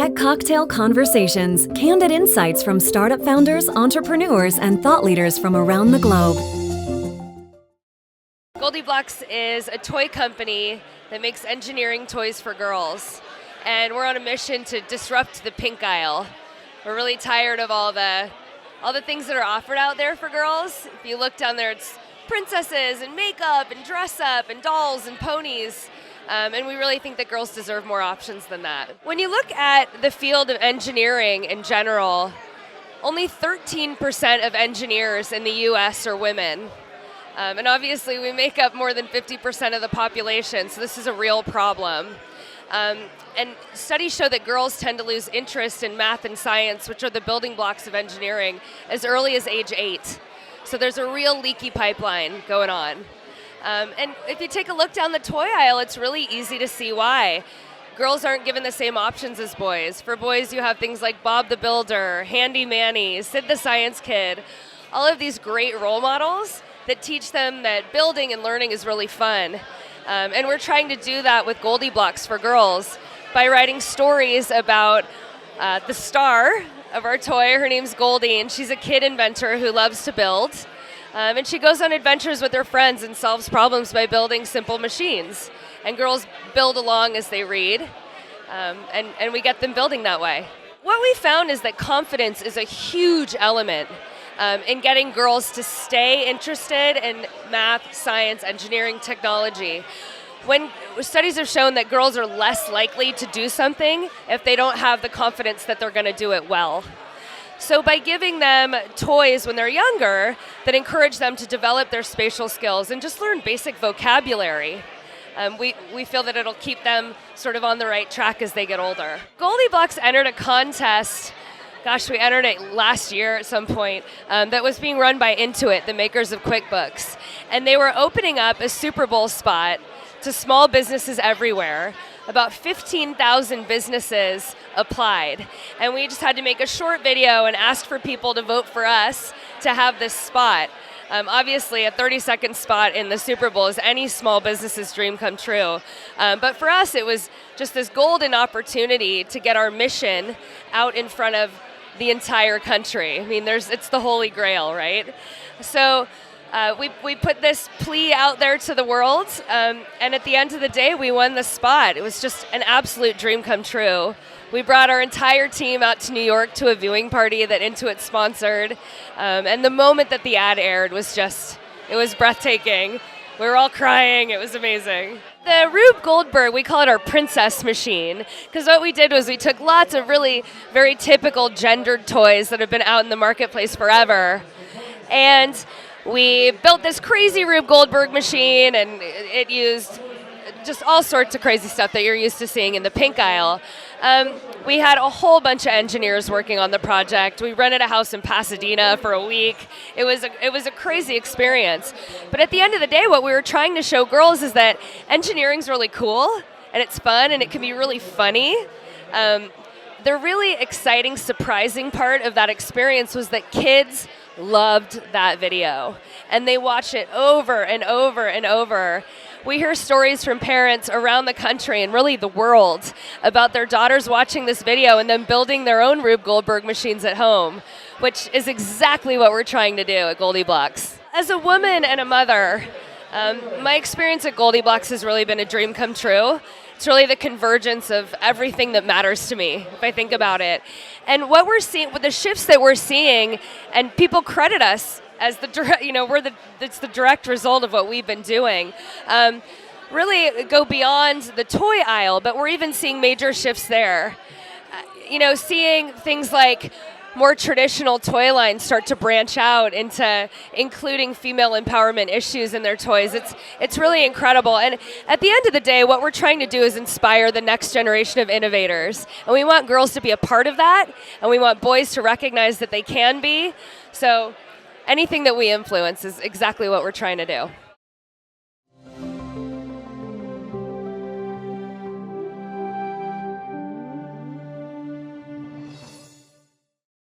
Get cocktail conversations, candid insights from startup founders, entrepreneurs, and thought leaders from around the globe. GoldieBlox is a toy company that makes engineering toys for girls. And we're on a mission to disrupt the pink aisle. We're really tired of all the things that are offered out there for girls. If you look down there, it's princesses and makeup and dress up and dolls and ponies. And we really think that girls deserve more options than that. When you look at the field of engineering in general, only 13% of engineers in the US are women. And obviously we make up more than 50% of the population, so this is a real problem. And studies show that girls tend to lose interest in math and science, which are the building blocks of engineering, as early as age 8. So there's a real leaky pipeline going on. And if you take a look down the toy aisle, it's really easy to see why. Girls aren't given the same options as boys. For boys, you have things like Bob the Builder, Handy Manny, Sid the Science Kid, all of these great role models that teach them that building and learning is really fun. And we're trying to do that with GoldieBlox for girls by writing stories about the star of our toy. Her name's Goldie, and she's a kid inventor who loves to build. And she goes on adventures with her friends and solves problems by building simple machines. And girls build along as they read, and we get them building that way. What we found is that confidence is a huge element in getting girls to stay interested in math, science, engineering, technology. When studies have shown that girls are less likely to do something if they don't have the confidence that they're going to do it well. So by giving them toys when they're younger that encourage them to develop their spatial skills and just learn basic vocabulary, we feel that it'll keep them sort of on the right track as they get older. GoldieBlox entered a contest, we entered it last year at some point, that was being run by Intuit, the makers of QuickBooks. And they were opening up a Super Bowl spot to small businesses everywhere. About 15,000 businesses applied. And we just had to make a short video and ask for people to vote for us to have this spot. Obviously, a 30-second spot in the Super Bowl is any small business's dream come true. But for us, it was just this golden opportunity to get our mission out in front of the entire country. I mean, it's the holy grail, right? So we put this plea out there to the world, and at the end of the day, we won the spot. It was just an absolute dream come true. We brought our entire team out to New York to a viewing party that Intuit sponsored, and the moment that the ad aired it was breathtaking. We were all crying. It was amazing. The Rube Goldberg, we call it our princess machine, because what we did was we took lots of really very typical gendered toys that have been out in the marketplace forever, and we built this crazy Rube Goldberg machine, and it used just all sorts of crazy stuff that you're used to seeing in the pink aisle. We had a whole bunch of engineers working on the project. We rented a house in Pasadena for a week. It was a crazy experience. But at the end of the day, what we were trying to show girls is that engineering's really cool, and it's fun, and it can be really funny. The really exciting, surprising part of that experience was that kids loved that video, and they watch it over and over and over. We hear stories from parents around the country and really the world about their daughters watching this video and then building their own Rube Goldberg machines at home, which is exactly what we're trying to do at GoldieBlox. As a woman and a mother, my experience at GoldieBlox has really been a dream come true. It's really the convergence of everything that matters to me, if I think about it. And what we're seeing, with the shifts that we're seeing, and people credit us as it's the direct result of what we've been doing. Really go beyond the toy aisle, but we're even seeing major shifts there. Seeing things like more traditional toy lines start to branch out into including female empowerment issues in their toys. It's really incredible. And at the end of the day, what we're trying to do is inspire the next generation of innovators. And we want girls to be a part of that, and we want boys to recognize that they can be. So anything that we influence is exactly what we're trying to do.